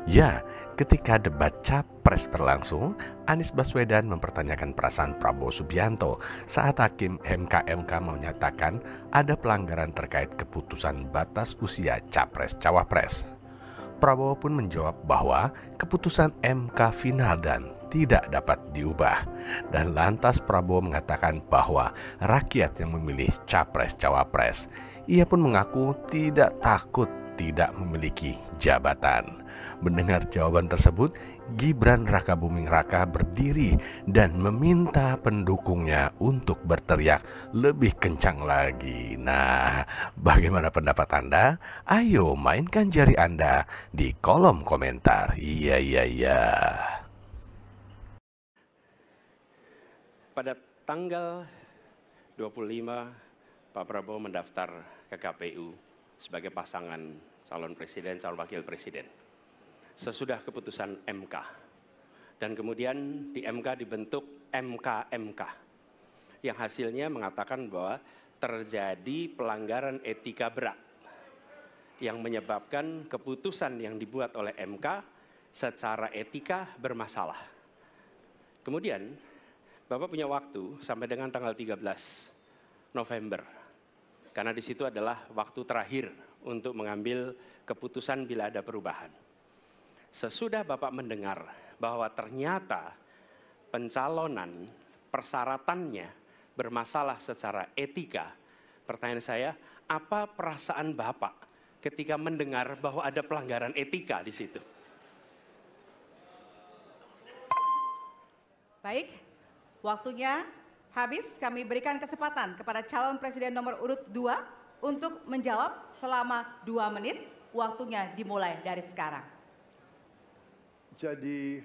Ya, ketika debat Capres berlangsung, Anies Baswedan mempertanyakan perasaan Prabowo Subianto saat Hakim MK menyatakan ada pelanggaran terkait keputusan batas usia Capres-Cawapres. Prabowo pun menjawab bahwa keputusan MK final dan tidak dapat diubah. Dan lantas Prabowo mengatakan bahwa rakyat yang memilih Capres-Cawapres. Ia pun mengaku tidak takut tidak memiliki jabatan. Mendengar jawaban tersebut, Gibran Rakabuming Raka berdiri dan meminta pendukungnya untuk berteriak lebih kencang lagi. Nah, bagaimana pendapat Anda? Ayo mainkan jari Anda di kolom komentar. Iya. Pada tanggal 25, Pak Prabowo mendaftar ke KPU sebagai pasangan calon presiden, calon wakil presiden. Sesudah keputusan MK. Dan kemudian di MK dibentuk MK yang hasilnya mengatakan bahwa terjadi pelanggaran etika berat yang menyebabkan keputusan yang dibuat oleh MK secara etika bermasalah. Kemudian Bapak punya waktu sampai dengan tanggal 13 November. Karena di situ adalah waktu terakhir untuk mengambil keputusan bila ada perubahan. Sesudah Bapak mendengar bahwa ternyata pencalonan persyaratannya bermasalah secara etika, pertanyaan saya, apa perasaan Bapak ketika mendengar bahwa ada pelanggaran etika di situ? Baik, waktunya habis. Kami berikan kesempatan kepada calon presiden nomor urut 2 untuk menjawab selama 2 menit. Waktunya dimulai dari sekarang. Jadi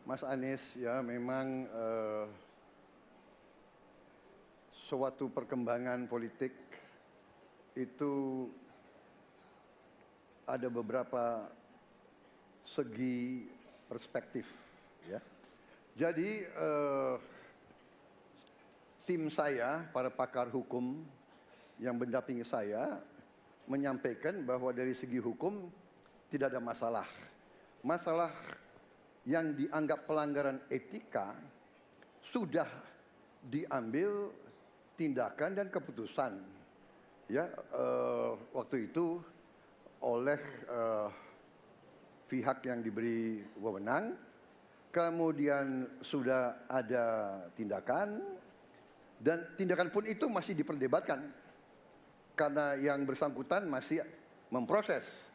Mas Anies ya memang suatu perkembangan politik itu ada beberapa segi perspektif ya. Jadi tim saya, para pakar hukum yang mendampingi saya menyampaikan bahwa dari segi hukum tidak ada masalah. Masalah yang dianggap pelanggaran etika sudah diambil tindakan dan keputusan ya waktu itu oleh pihak yang diberi wewenang. Kemudian sudah ada tindakan dan tindakan pun itu masih diperdebatkan karena yang bersangkutan masih memproses.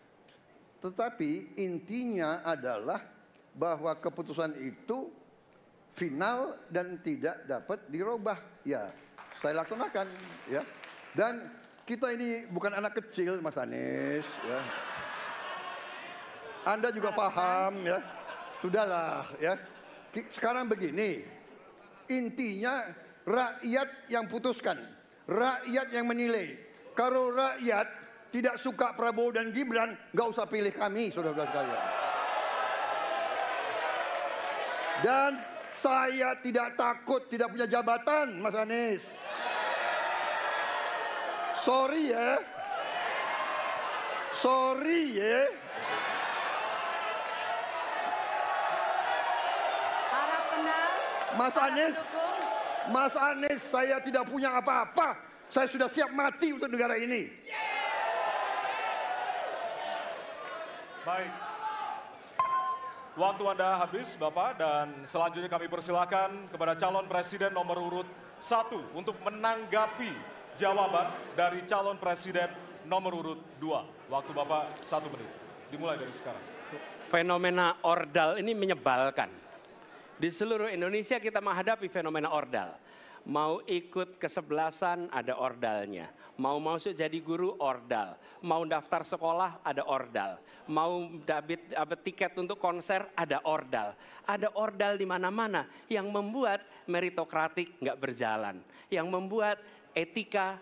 Tetapi intinya adalah bahwa keputusan itu final dan tidak dapat dirubah. Ya, saya laksanakan ya. Dan kita ini bukan anak kecil, Mas Anies ya. Anda juga paham ya. Sudahlah ya. Sekarang begini. Intinya rakyat yang putuskan, rakyat yang menilai. Kalau rakyat tidak suka Prabowo dan Gibran, nggak usah pilih kami, saudara-saudara sekalian. Dan saya tidak takut tidak punya jabatan, Mas Anies. Sorry ya. Sorry ya. Para Mas Anies, saya tidak punya apa-apa. Saya sudah siap mati untuk negara ini. Baik. Waktu Anda habis, Bapak, dan selanjutnya kami persilakan kepada calon presiden nomor urut 1 untuk menanggapi jawaban dari calon presiden nomor urut 2. Waktu Bapak 1 menit. Dimulai dari sekarang. Fenomena ordal ini menyebalkan. Di seluruh Indonesia kita menghadapi fenomena ordal. Mau ikut kesebelasan ada ordalnya. Mau masuk jadi guru ordal. Mau daftar sekolah ada ordal. Mau dapat tiket untuk konser ada ordal. Ada ordal di mana-mana yang membuat meritokratik nggak berjalan. Yang membuat etika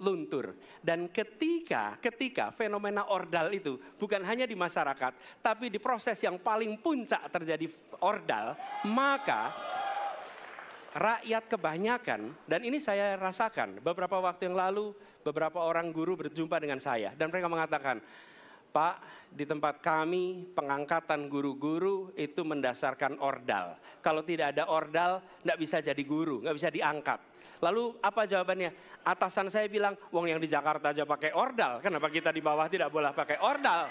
luntur. Dan ketika fenomena ordal itu bukan hanya di masyarakat, tapi di proses yang paling puncak terjadi ordal, maka rakyat kebanyakan, dan ini saya rasakan beberapa waktu yang lalu, beberapa orang guru berjumpa dengan saya dan mereka mengatakan, Pak, di tempat kami pengangkatan guru-guru itu mendasarkan ordal. Kalau tidak ada ordal, nggak bisa jadi guru, nggak bisa diangkat. Lalu apa jawabannya? Atasan saya bilang, wong yang di Jakarta aja pakai ordal, kenapa kita di bawah tidak boleh pakai ordal?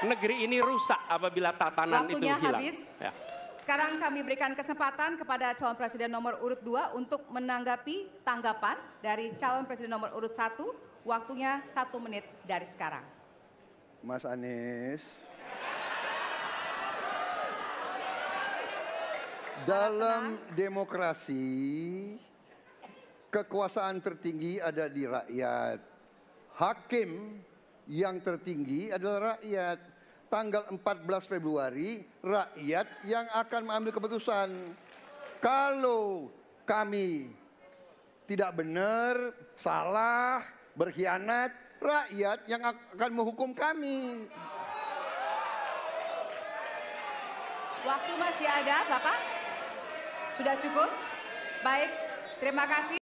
Negeri ini rusak apabila tatanan Waktunya itu hilang. habis. Ya. Sekarang kami berikan kesempatan kepada calon presiden nomor urut 2 untuk menanggapi tanggapan dari calon presiden nomor urut 1. Waktunya 1 menit dari sekarang. Mas Anies. Dalam demokrasi, kekuasaan tertinggi ada di rakyat. Hakim yang tertinggi adalah rakyat. Tanggal 14 Februari, rakyat yang akan mengambil keputusan. Kalau kami tidak benar, salah, berkhianat, rakyat yang akan menghukum kami. Waktu masih ada, Bapak? Sudah cukup? Baik, terima kasih.